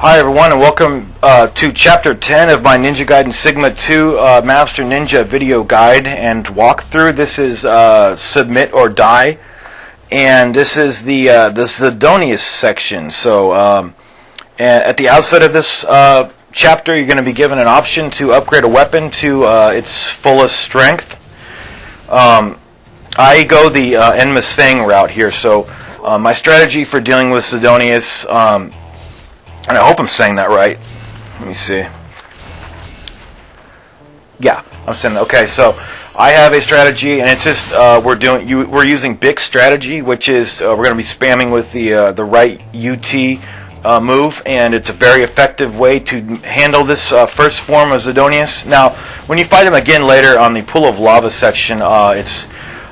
Hi everyone, and welcome to Chapter 10 of my Ninja Gaiden Sigma 2 Master Ninja video guide and walkthrough. This is Submit or Die, and this is the Zidonius section. So at the outset of this chapter, you're going to be given an option to upgrade a weapon to its fullest strength. I go the Endless Fang route here, so my strategy for dealing with Zidonius, and I hope I'm saying that right. Let me see. Yeah, I'm saying that. Okay, so I have a strategy, and it's just we're using Bix strategy, which is we're going to be spamming with the right UT move, and it's a very effective way to handle this first form of Zidonius. Now, when you fight him again later on the Pool of Lava section, it's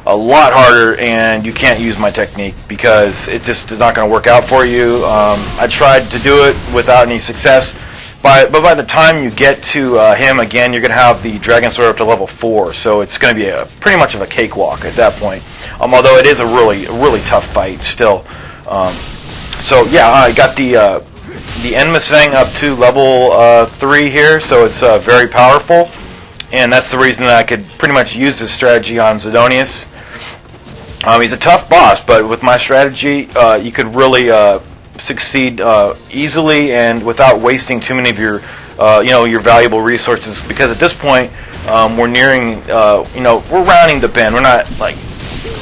a lot harder, and you can't use my technique because it just is not going to work out for you. I tried to do it without any success, but by the time you get to him again, you're going to have the Dragon Sword up to level 4, so it's going to be pretty much of a cakewalk at that point. Although it is a really tough fight still. So yeah, I got the Endless Fang up to level 3 here, so it's very powerful, and that's the reason that I could pretty much use this strategy on Zidonius. He's a tough boss, but with my strategy, you could really succeed easily and without wasting too many of your, your valuable resources. Because at this point, we're nearing, we're rounding the bend. We're not like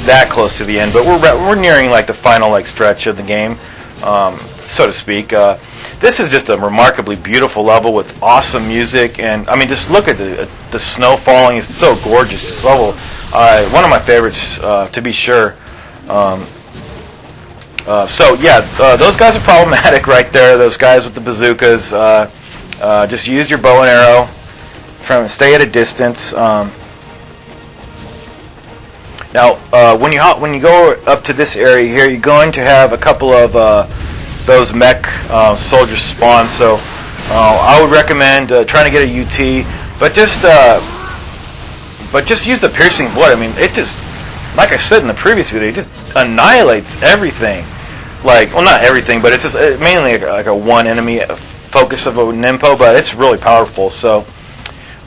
that close to the end, but we're nearing like the final stretch of the game, so to speak. This is just a remarkably beautiful level with awesome music, and I mean, just look at the snow falling. It's so gorgeous. This level, one of my favorites to be sure. So yeah, those guys are problematic right there. Those guys with the bazookas. Just use your bow and arrow. Stay at a distance. Now, when you go up to this area here, you're going to have a couple of those mech soldiers spawn, so I would recommend trying to get a UT, but just use the piercing blood. I mean, it just, like I said in the previous video, it just annihilates everything. Well, not everything, but it's just mainly like a one enemy focus of a Ninpo, but it's really powerful. So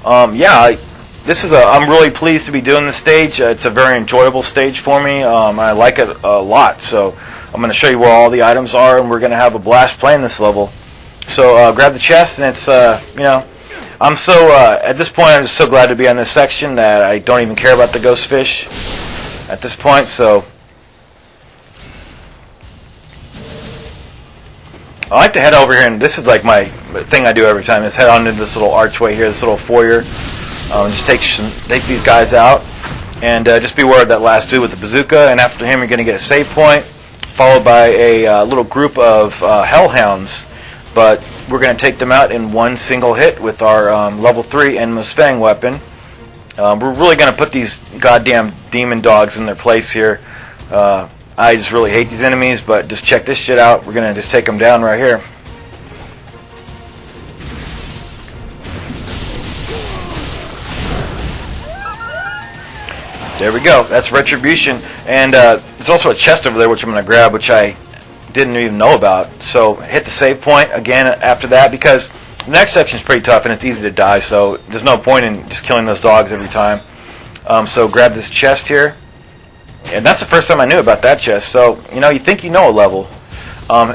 yeah, I'm really pleased to be doing this stage. It's a very enjoyable stage for me. I like it a lot, so I'm going to show you where all the items are, and we're going to have a blast playing this level. So grab the chest, and it's, I'm so, at this point, I'm just so glad to be on this section that I don't even care about the ghost fish at this point, so I like to head over here, and this is like my thing I do every time, is head on into this little archway here, this little foyer, just take these guys out, and just beware of that last dude with the bazooka, and after him you're going to get a save point, followed by a little group of hellhounds, but we're going to take them out in one single hit with our level 3 Endless Fang weapon. We're really going to put these goddamn demon dogs in their place here. I just really hate these enemies, but just check this shit out. We're going to just take them down right here. There we go. That's Retribution. And there's also a chest over there, which I'm going to grab, which I didn't even know about. So hit the save point again after that, because the next section is pretty tough and it's easy to die, so there's no point in just killing those dogs every time. So grab this chest here. And that's the first time I knew about that chest. So, you think you know a level.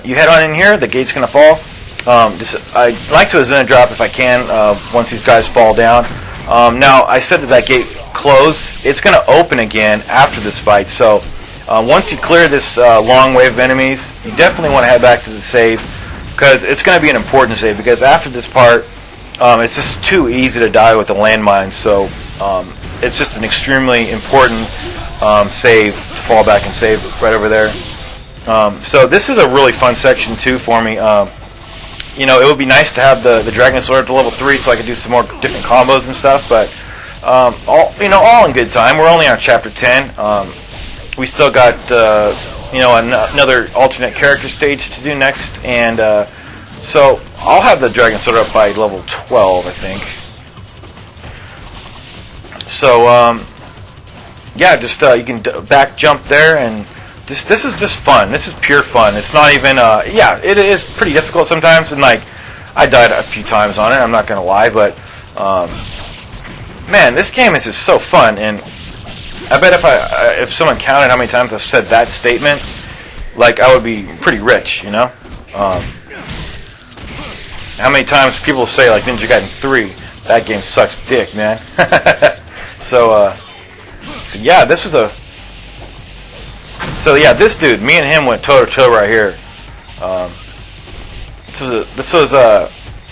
You head on in here, the gate's going to fall. I like to Izuna Drop if I can, once these guys fall down. Now, I said that gate closed. It's going to open again after this fight, so once you clear this long wave of enemies, you definitely want to head back to the save, because it's going to be an important save, because after this part, it's just too easy to die with the landmines, so it's just an extremely important save to fall back and save right over there. So this is a really fun section too for me. It would be nice to have the Dragon Sword at level 3 so I could do some more different combos and stuff, but all in good time. We're only on chapter 10. We still got another alternate character stage to do next, and so I'll have the Dragon Sword up by level 12, I think. So yeah, just you can back jump there, and this is just fun. This is pure fun. It's not even yeah, it is pretty difficult sometimes, and like I died a few times on it, I'm not going to lie, but man, this game is just so fun, and I bet if someone counted how many times I've said that statement, like, I would be pretty rich, you know? How many times people say, like, Ninja Gaiden 3, that game sucks dick, man. So yeah, this dude, me and him went toe-to-toe right here. I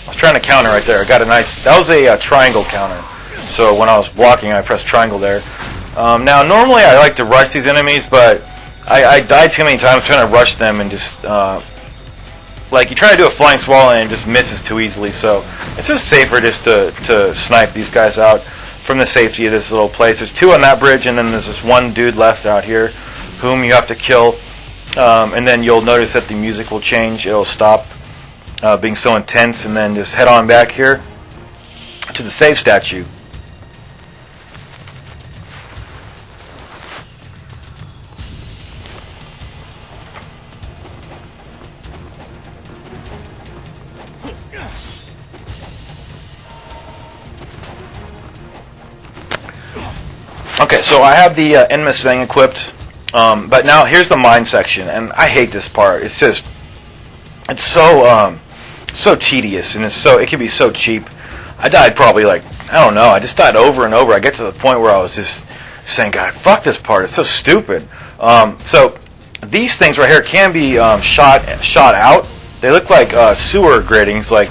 was trying to counter right there. I got a nice, that was a triangle counter. So when I was blocking, I pressed triangle there. Now, normally I like to rush these enemies, but I died too many times trying to rush them and just, like, you try to do a flying swallow and it just misses too easily. So it's just safer just to snipe these guys out from the safety of this little place. There's 2 on that bridge, and then there's this 1 dude left out here whom you have to kill. And then you'll notice that the music will change. It'll stop being so intense, and then just head on back here to the save statue. Okay, so I have the Endless Fang equipped, but now here's the mine section, and I hate this part. It's just, it's so tedious, and it can be so cheap. I died probably, like, I don't know, I just died over and over. I get to the point where I was just saying, God, fuck this part, it's so stupid. So these things right here can be shot out. They look like sewer gratings. Like,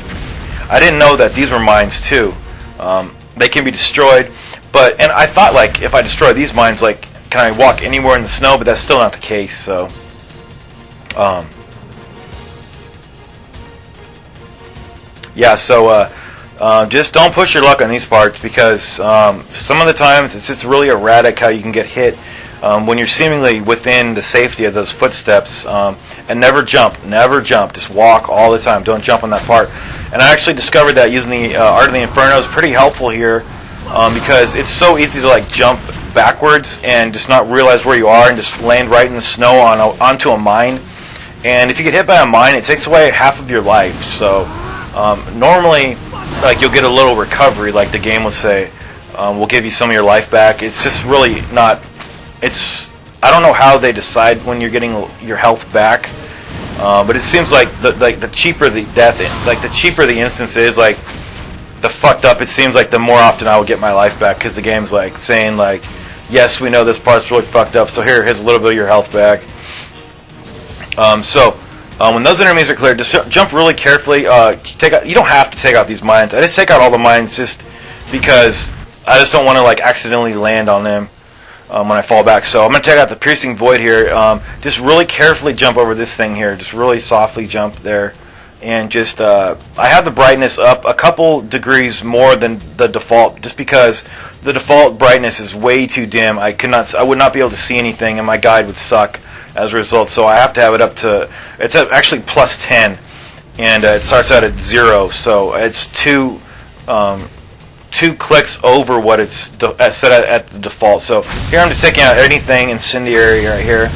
I didn't know that these were mines too. They can be destroyed. And I thought, like, if I destroy these mines, like, can I walk anywhere in the snow? But that's still not the case, so. Yeah, so just don't push your luck on these parts, because some of the times it's just really erratic how you can get hit when you're seemingly within the safety of those footsteps. And never jump, just walk all the time. Don't jump on that part. And I actually discovered that using the Art of the Inferno is pretty helpful here. Because it's so easy to, like, jump backwards and just not realize where you are and just land right in the snow onto a mine. And if you get hit by a mine, it takes away half of your life. So normally, like, you'll get a little recovery, like the game will say, we'll give you some of your life back. It's just really not. I don't know how they decide when you're getting your health back, but it seems like the cheaper the death, like the cheaper the instance is, like, the fucked up it seems like, the more often I will get my life back, because the game's like saying, like, yes, we know this part's really fucked up, so here's a little bit of your health back. When those enemies are cleared, just jump really carefully. You don't have to take out these mines. I just take out all the mines just because I just don't want to, like, accidentally land on them when I fall back. So I'm going to take out the piercing void here. Just really carefully jump over this thing here. Just really softly jump there. And just, I have the brightness up a couple degrees more than the default, just because the default brightness is way too dim. I would not be able to see anything, and my guide would suck as a result. So I have to have it up to, it's actually plus 10, and it starts out at 0. So it's two clicks over what it's set at the default. So here I'm just taking out anything incendiary right here.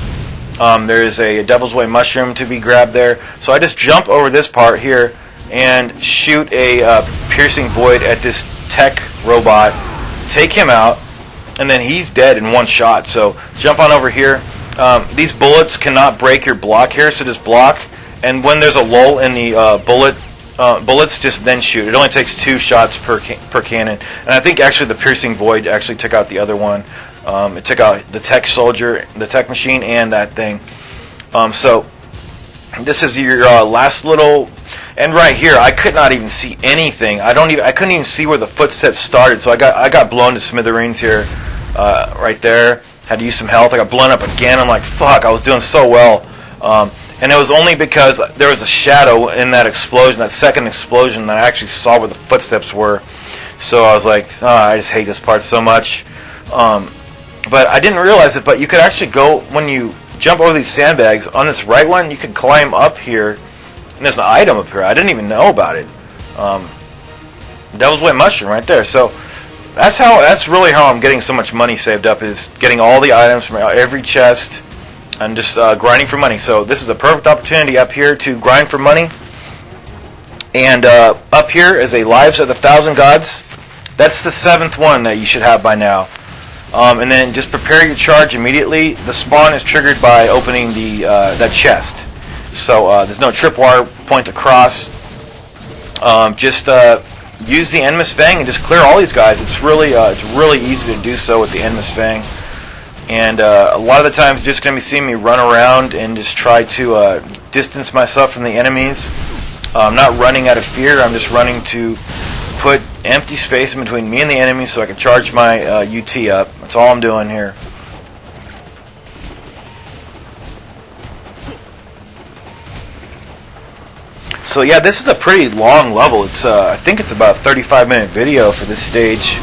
There's a Devil's Way mushroom to be grabbed there. So I just jump over this part here and shoot a piercing void at this tech robot, take him out, and then he's dead in one shot. So jump on over here. These bullets cannot break your block here, so just block. And when there's a lull in the bullets, just then shoot. It only takes 2 shots per cannon. And I think actually the piercing void actually took out the other one. It took out the tech soldier, the tech machine, and that thing. So this is your last little, and right here I could not even see anything. I couldn't even see where the footsteps started. So I got blown to smithereens here, right there. Had to use some health. I got blown up again. I'm like, fuck, I was doing so well. And it was only because there was a shadow in that explosion, that second explosion, that I actually saw where the footsteps were. So I was like, I just hate this part so much. But I didn't realize it, but you could actually go, when you jump over these sandbags, on this right one, you could climb up here, and there's an item up here. I didn't even know about it. Devil's Way mushroom right there. So that's really how I'm getting so much money saved up, is getting all the items from every chest and just grinding for money. So this is the perfect opportunity up here to grind for money. And up here is a Lives of the Thousand Gods. That's the 7th one that you should have by now. And then just prepare your charge immediately. The spawn is triggered by opening that chest. So there's no tripwire point across. Just use the Endless Fang and just clear all these guys. It's really easy to do so with the Endless Fang. And a lot of the times, you're just going to be seeing me run around and just try to distance myself from the enemies. I'm not running out of fear. I'm just running to put empty space in between me and the enemy so I can charge my UT up. That's all I'm doing here. So yeah, this is a pretty long level. It's I think it's about a 35-minute video for this stage.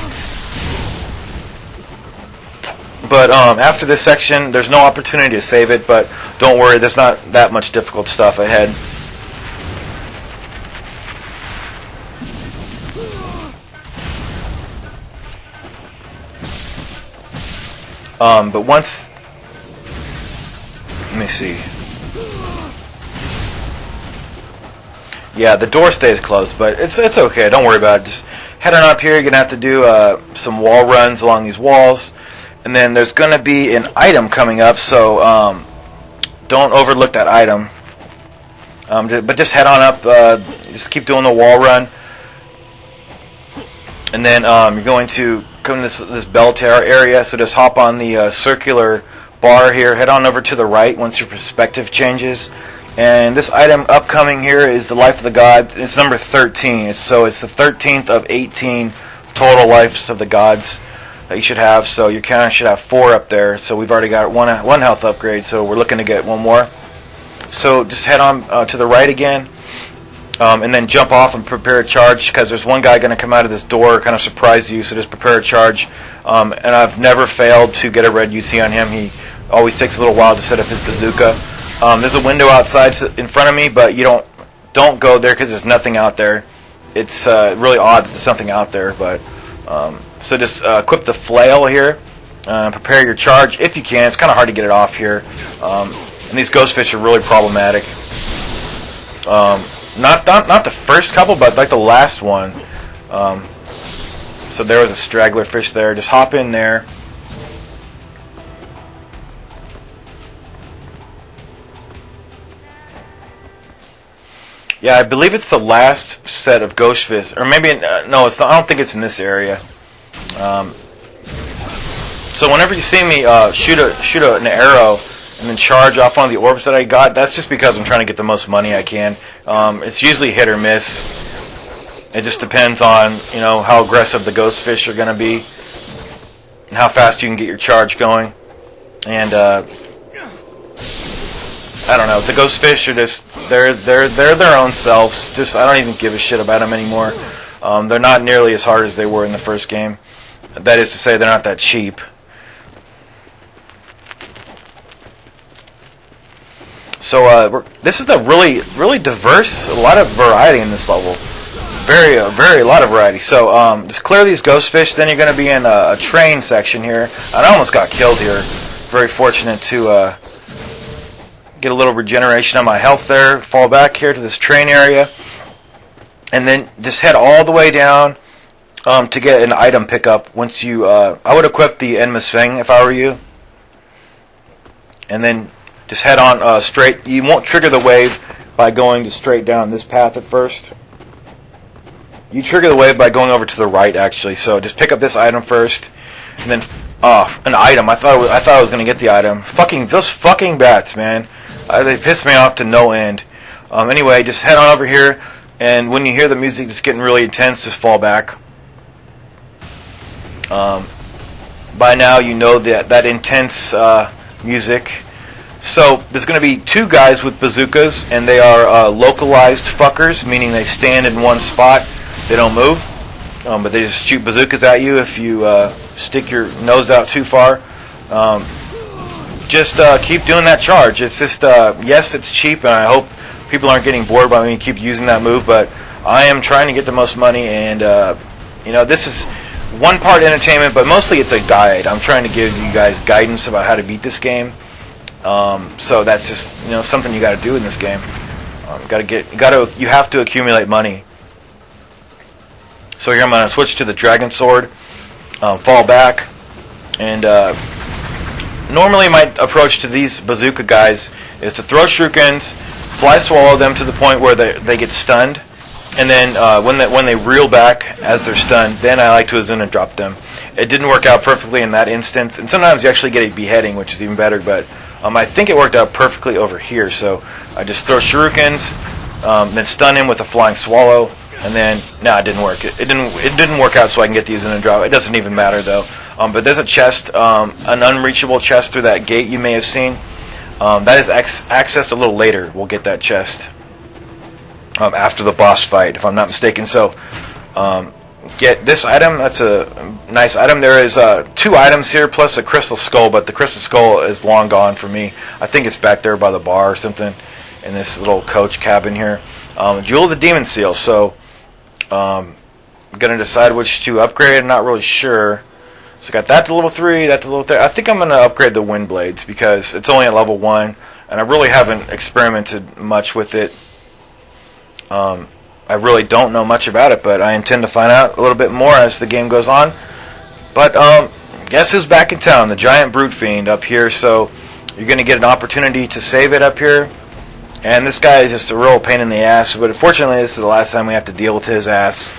But after this section, there's no opportunity to save it, but don't worry, there's not that much difficult stuff ahead. But once, let me see. Yeah, the door stays closed, but it's okay. Don't worry about it. Just head on up here. You're gonna have to do some wall runs along these walls, and then there's gonna be an item coming up. So don't overlook that item. But just head on up. Just keep doing the wall run, and then you're going to come to this bell tower area. So just hop on the circular bar here. Head on over to the right once your perspective changes. And this item upcoming here is the Life of the Gods. It's number 13. So it's the 13th of 18 total lives of the gods that you should have. So you kind of should have 4 up there. So we've already got one health upgrade. So we're looking to get 1 more. So just head on to the right again. And then jump off and prepare a charge, because there's one guy going to come out of this door, kind of surprise you. So just prepare a charge. And I've never failed to get a red UT on him. He always takes a little while to set up his bazooka. There's a window outside in front of me, but you don't go there because there's nothing out there. It's really odd that there's something out there, but so just equip the flail here. Prepare your charge if you can. It's kind of hard to get it off here, and these ghost fish are really problematic. Not the first couple, but like the last one. So there was a straggler fish there. Just hop in there. Yeah, I believe it's the last set of ghost fish, or maybe no, it's not. I don't think it's in this area. So whenever you see me shoot an arrow and then charge off one of the orbs that I got, that's just because I'm trying to get the most money I can. It's usually hit or miss. It just depends on how aggressive the ghost fish are going to be and how fast you can get your charge going. And I don't know. The ghost fish are just they're their own selves. Just I don't even give a shit about them anymore. They're not nearly as hard as they were in the first game. That is to say, they're not that cheap. So this is a really diverse, a lot of variety in this level. Very a lot of variety. So just clear these ghost fish. Then you're going to be in a train section here. And I almost got killed here. Very fortunate to get a little regeneration on my health there. Fall back here to this train area. And then just head all the way down to get an item pickup. Once you, I would equip the Endless Fang if I were you. And then just head on straight. You won't trigger the wave by going to straight down this path at first. You trigger the wave by going over to the right, actually. So just pick up this item first, and then an item. I thought I was gonna get the item. Those fucking bats, man. They piss me off to no end. Anyway, just head on over here, and when you hear the music just getting really intense, just fall back. By now, you know that intense music. So there's going to be 2 guys with bazookas, and they are localized fuckers, meaning they stand in one spot. They don't move, but they just shoot bazookas at you if you stick your nose out too far. Just keep doing that charge. It's just, yes, it's cheap, and I hope people aren't getting bored by me keep using that move, but I am trying to get the most money, and this is one part entertainment, but mostly it's a guide. I'm trying to give you guys guidance about how to beat this game. So that's just something you got to do in this game. You have to accumulate money. So here I'm gonna switch to the dragon sword, fall back, and normally my approach to these bazooka guys is to throw shurikens, fly swallow them to the point where they get stunned, and then when they reel back as they're stunned, then I like to Izuna drop them. It didn't work out perfectly in that instance, and sometimes you actually get a beheading, which is even better, but I think it worked out perfectly over here. So I just throw shurikens, then stun him with a flying swallow, and then it didn't work. It didn't work out, so I can get the Izuna drop. It doesn't even matter though. But there's a chest, an unreachable chest through that gate you may have seen. That is accessed a little later. We'll get that chest after the boss fight, if I'm not mistaken. So get this item. That's a nice item. There is 2 items here plus a crystal skull, but the crystal skull is long gone for me. I think it's back there by the bar or something in this little coach cabin here. Jewel of the Demon Seal. So I'm gonna decide which to upgrade. I'm not really sure. So I got that to level 3, that to level 3. I think I'm gonna upgrade the wind blades because it's only at level 1, and I really haven't experimented much with it. I really don't know much about it, but I intend to find out a little bit more as the game goes on. But guess who's back in town? The giant brute fiend up here. So you're going to get an opportunity to save it up here. And this guy is just a real pain in the ass. But unfortunately, this is the last time we have to deal with his ass.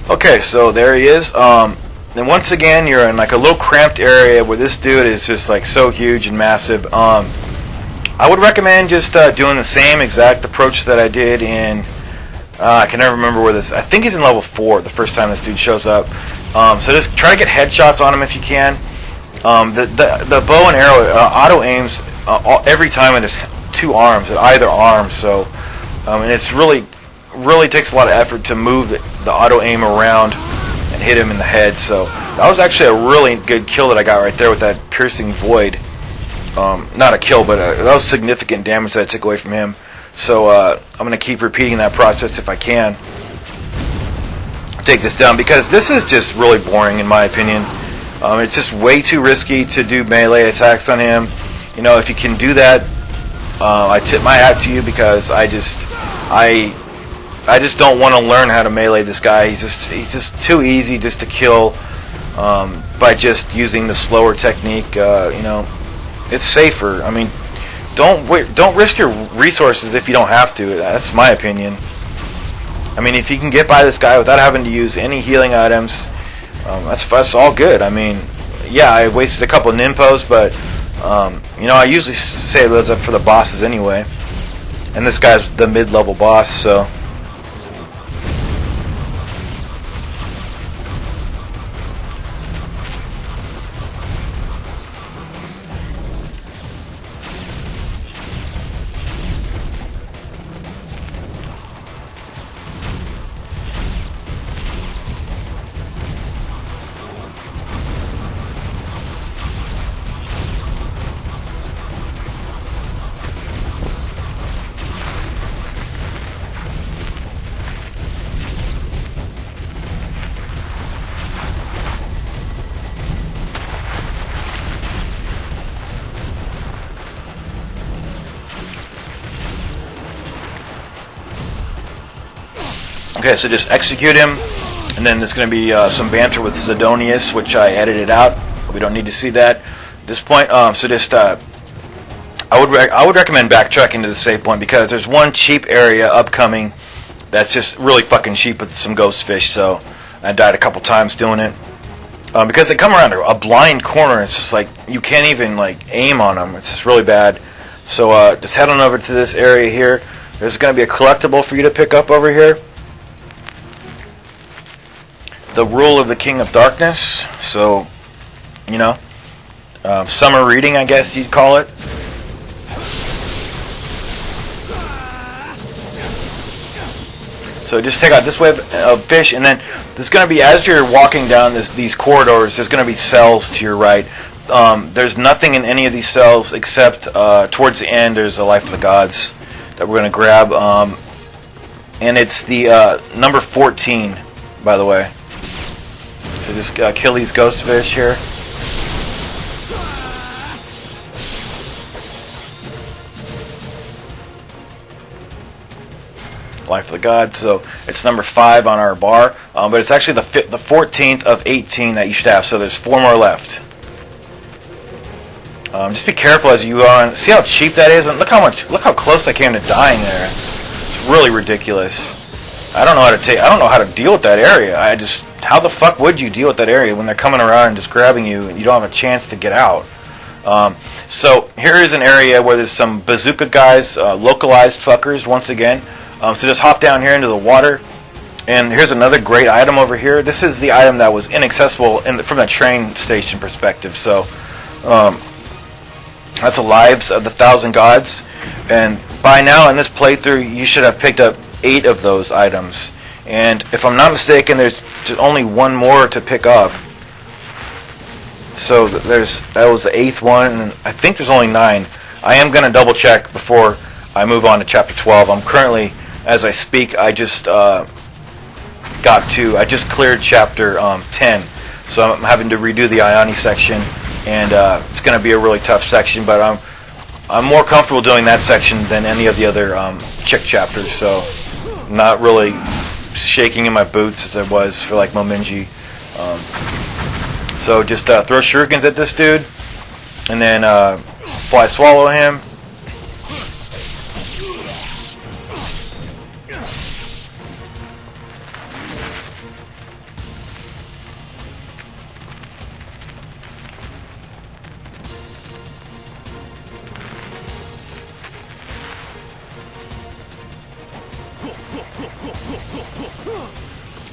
Okay, so there he is. And once again, you're in like a little cramped area where this dude is just like so huge and massive. I would recommend just doing the same exact approach that I did in. I can never remember where this. I think he's in level 4 the first time this dude shows up. So just try to get headshots on him if you can. The bow and arrow auto aims every time it is 2 arms at either arm. So and it's really takes a lot of effort to move the auto aim around and hit him in the head. So that was actually a really good kill that I got right there with that piercing void. Not a kill, but that was significant damage that I took away from him. So I'm going to keep repeating that process if I can. Take this down because this is just really boring in my opinion. It's just way too risky to do melee attacks on him. You know, if you can do that, I tip my hat to you because I just don't want to learn how to melee this guy. He's just too easy just to kill by just using the slower technique. You know, it's safer. I mean, don't risk your resources if you don't have to. That's my opinion. I mean, if you can get by this guy without having to use any healing items, that's all good. I mean, yeah, I wasted a couple of Ninpos, but you know, I usually save those up for the bosses anyway. And this guy's the mid-level boss, so. Okay, so just execute him, and then there's going to be some banter with Zidonius, which I edited out. We don't need to see that at this point. So just I would recommend backtracking to the save point because there's one cheap area upcoming that's just really fucking cheap with some ghost fish. So I died a couple times doing it because they come around a blind corner. It's just like you can't even like aim on them. It's just really bad. So just head on over to this area here. There's going to be a collectible for you to pick up over here. The Rule of the King of Darkness. So, you know, summer reading, I guess you'd call it. So just take out this web of fish, and then there's going to be, as you're walking down these corridors, there's going to be cells to your right. There's nothing in any of these cells except towards the end there's a Life of the Gods that we're going to grab. and it's the number 14, by the way. So just kill these ghost fish here. Life of the God. So it's number 5 on our bar, but it's actually the 14th of 18 that you should have. So there's 4 more left. Just be careful as you go on. See how cheap that is, and look how close I came to dying there. It's really ridiculous. I don't know how to deal with that area. How the fuck would you deal with that area when they're coming around and just grabbing you and you don't have a chance to get out? So here is an area where there's some bazooka guys, localized fuckers once again. So just hop down here into the water, and here's another great item over here. This is the item that was inaccessible from the train station perspective. So that's the lives of the 1,000 gods, and by now in this playthrough you should have picked up 8 of those items. And if I'm not mistaken, there's just only one more to pick up. So that was the 8th one, and I think there's only 9. I am going to double check before I move on to chapter 12. I'm currently, as I speak, I just cleared chapter 10, so I'm having to redo the Ioni section, and it's going to be a really tough section, but I'm more comfortable doing that section than any of the other chick chapters, so I'm not really shaking in my boots as I was for like Momenji. So just throw shurikens at this dude, and then fly swallow him.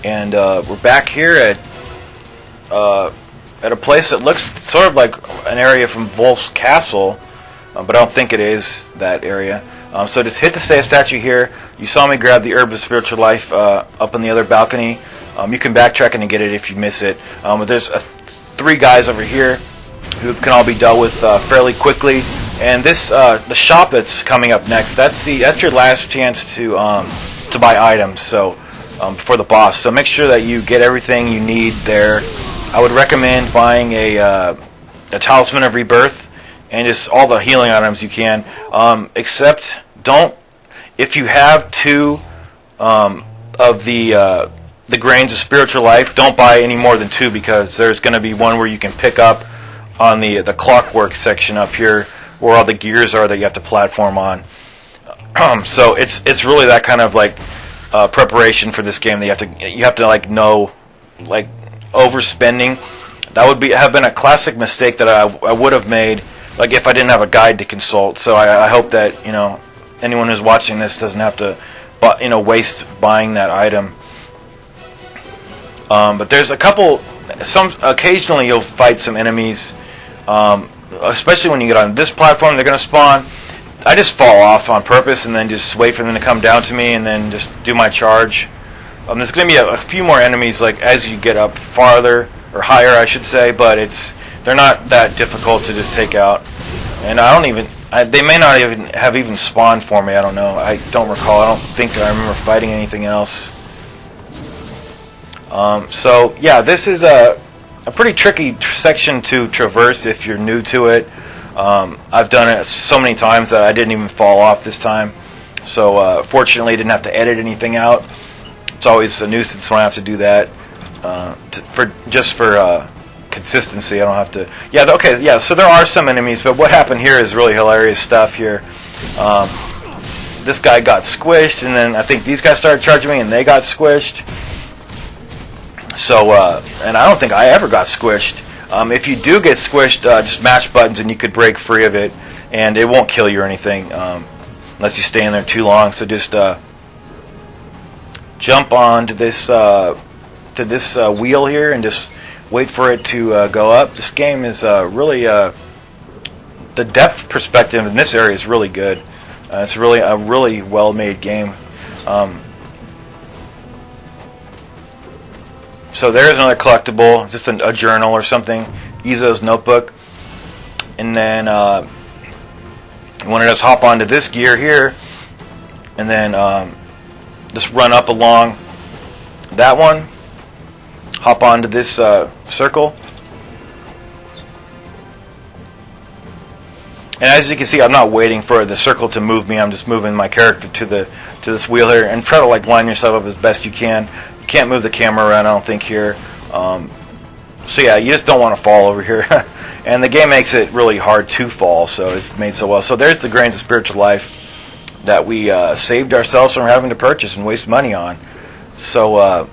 And we're back here at a place that looks sort of like an area from Wolf's Castle, but I don't think it is that area. So just hit the save statue here. You saw me grab the Herb of Spiritual Life up on the other balcony. You can backtrack and get it if you miss it. But there's 3 guys over here who can all be dealt with fairly quickly. And this the shop that's coming up next. That's your last chance to buy items. So before the boss. So make sure that you get everything you need there. I would recommend buying a Talisman of Rebirth and just all the healing items you can. Except if you have 2 of the grains of spiritual life, don't buy any more than 2, because there's going to be one where you can pick up on the clockwork section up here where all the gears are that you have to platform on. So it's really that kind of like preparation for this game that you have to like know, like overspending. That would have been a classic mistake that I would have made, like if I didn't have a guide to consult. So I hope that anyone who's watching this doesn't have to waste buying that item. But there's occasionally you'll fight some enemies, especially when you get on this platform. They're going to spawn. I just fall off on purpose and then just wait for them to come down to me and then just do my charge. There's going to be a few more enemies like as you get up farther, or higher I should say, but they're not that difficult to just take out. And they may not even have spawned for me, I don't know. I don't recall. I don't think I remember fighting anything else. So yeah, this is a pretty tricky section to traverse if you're new to it. I've done it so many times that I didn't even fall off this time. So fortunately, I didn't have to edit anything out. It's always a nuisance when I have to do that. For consistency, I don't have to. Yeah, okay, yeah. So there are some enemies, but what happened here is really hilarious stuff here. This guy got squished, and then I think these guys started charging me, and they got squished. So, and I don't think I ever got squished. If you do get squished, just mash buttons and you could break free of it, and it won't kill you or anything unless you stay in there too long. So just jump on to this wheel here and just wait for it to go up. This game is really the depth perspective in this area is really good. It's really a really well-made game. So there's another collectible, just a journal or something, Izo's notebook. And then you want to just hop onto this gear here, and then just run up along that one, hop onto this circle, and as you can see, I'm not waiting for the circle to move me. I'm just moving my character to this wheel here, and try to like line yourself up as best you can. You can't move the camera around, I don't think, here. So yeah, you just don't want to fall over here. And the game makes it really hard to fall, so it's made so well. So there's the grains of spiritual life that we saved ourselves from having to purchase and waste money on. So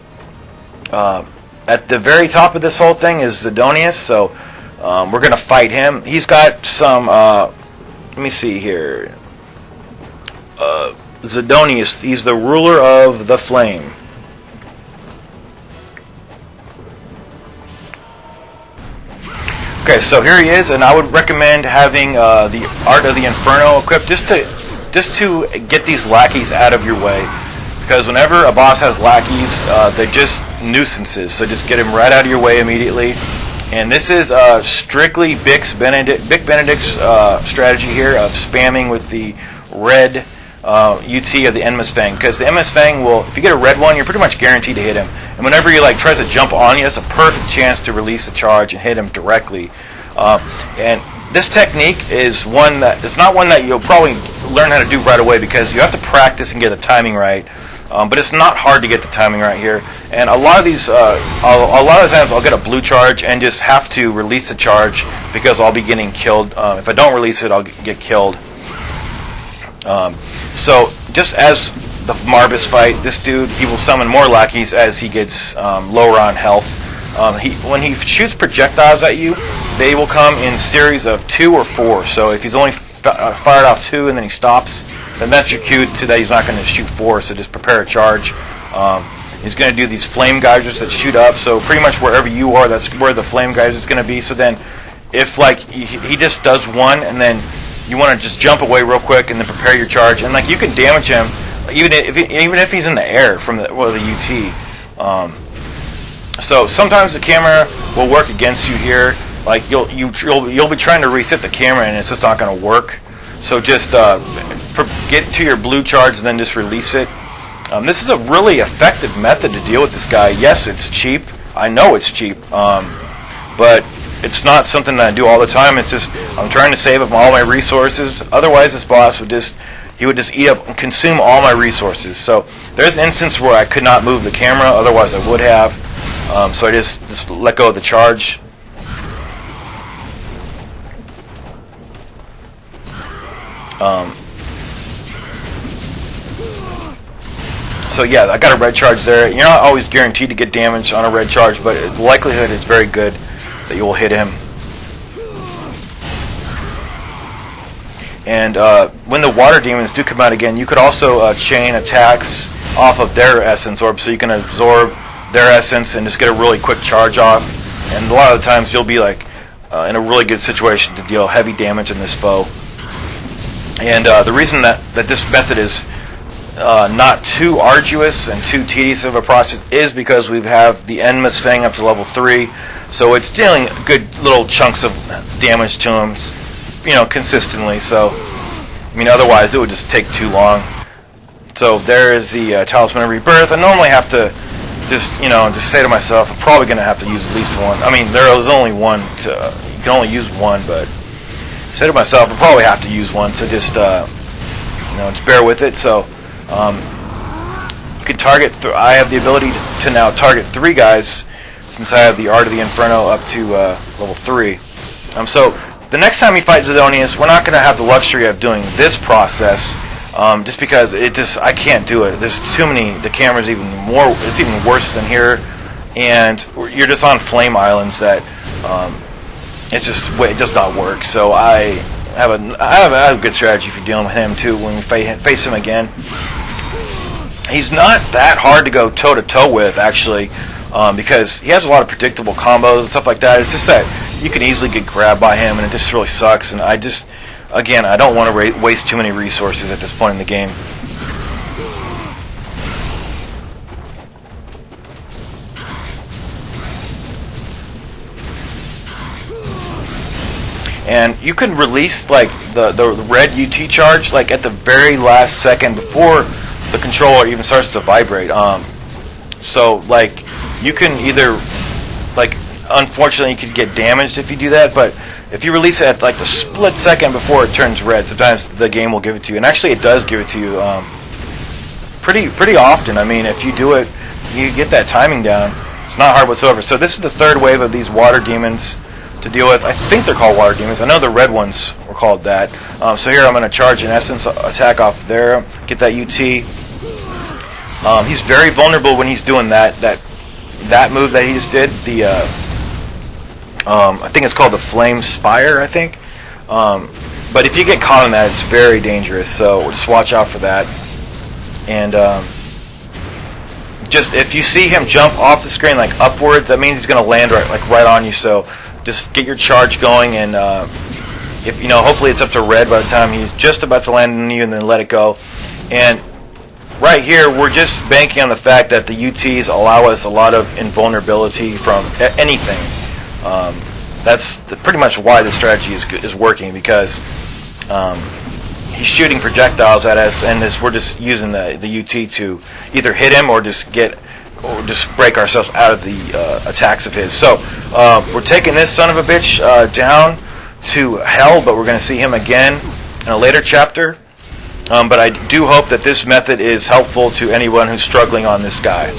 at the very top of this whole thing is Zidonius, so we're going to fight him. He's got some, let me see here, Zidonius, he's the ruler of the flame. Okay, so here he is, and I would recommend having the Art of the Inferno equipped just to get these lackeys out of your way. Because whenever a boss has lackeys, they're just nuisances. So just get them right out of your way immediately. And this is strictly Bic Benedict's strategy here of spamming with the red UT of the Endless Fang. Because the Endless Fang will, if you get a red one, you're pretty much guaranteed to hit him. And whenever he like tries to jump on you, that's a perfect chance to release the charge and hit him directly. And this technique is one that it's not one that you'll probably learn how to do right away because you have to practice and get the timing right. But it's not hard to get the timing right here. And a lot of these, a lot of times I'll get a blue charge and just have to release the charge because I'll be getting killed. If I don't release it, I'll get killed. So just as the Marvis fight, this dude, he will summon more lackeys as he gets lower on health. When he shoots projectiles at you, they will come in series of 2 or 4. So if he's only fired off 2 and then he stops, then that's your cue to that he's not going to shoot 4. So just prepare a charge. He's going to do these flame geysers that shoot up. So pretty much wherever you are, that's where the flame geyser is going to be. So then, if like he just does one and then you want to just jump away real quick and then prepare your charge, and like you can damage him even if he's in the air from the UT. So sometimes the camera will work against you here. Like you'll be trying to reset the camera and it's just not going to work. So just get to your blue charge and then just release it. This is a really effective method to deal with this guy. Yes, it's cheap. I know it's cheap, but it's not something that I do all the time. It's just I'm trying to save up all my resources. Otherwise, this boss would just eat up and consume all my resources. So there's an instance where I could not move the camera. Otherwise, I would have. So I just let go of the charge. So yeah, I got a red charge there. You're not always guaranteed to get damage on a red charge, but the likelihood is very good that you will hit him. And when the water demons do come out again, you could also chain attacks off of their essence orb, so you can absorb their essence and just get a really quick charge off. And a lot of the times you'll be like in a really good situation to deal heavy damage on this foe. And the reason that this method is not too arduous and too tedious of a process is because we have the Endless Fang up to level 3, so it's dealing good little chunks of damage to him, consistently. So, otherwise it would just take too long. So there is the Talisman of Rebirth. I normally have to just say to myself, I'm probably going to have to use at least one. There is only one. You can only use one, but I say to myself, I probably have to use one. So just just bear with it. So. You can target. I have the ability to now target 3 guys since I have the Art of the Inferno up to level 3. So the next time you fight Zidonius, we're not going to have the luxury of doing this process, just because I can't do it. There's too many. The camera's even more. It's even worse than here, and you're just on flame islands that it does not work. So I have a good strategy for dealing with him too when we face him again. He's not that hard to go toe-to-toe with, actually, because he has a lot of predictable combos and stuff like that. It's just that you can easily get grabbed by him, and it just really sucks. And I don't want to waste too many resources at this point in the game. And you can release like the red UT charge like at the very last second before the controller even starts to vibrate. So like you can either like unfortunately you could get damaged if you do that, but if you release it at like the split second before it turns red, sometimes the game will give it to you, and actually it does give it to you pretty often. I mean, if you do it, you get that timing down. It's not hard whatsoever. So this is the third wave of these water demons to deal with. I think they're called water demons. I know the red ones were called that. So here I'm going to charge an essence attack off there, get that UT. He's very vulnerable when he's doing that move that he just did. The I think it's called the Flame Spire, I think. But if you get caught on that, it's very dangerous. So just watch out for that. And just if you see him jump off the screen like upwards, that means he's going to land right on you. So just get your charge going, and if hopefully it's up to red by the time he's just about to land on you, and then let it go. And right here, we're just banking on the fact that the UTs allow us a lot of invulnerability from anything. That's pretty much why this strategy is working, because he's shooting projectiles at us, and we're just using the UT to either hit him or just break ourselves out of the attacks of his. So we're taking this son of a bitch down to hell, but we're going to see him again in a later chapter. But I do hope that this method is helpful to anyone who's struggling on this guy.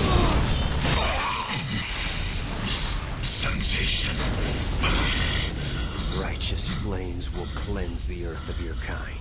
Righteous flames will cleanse the earth of your kind.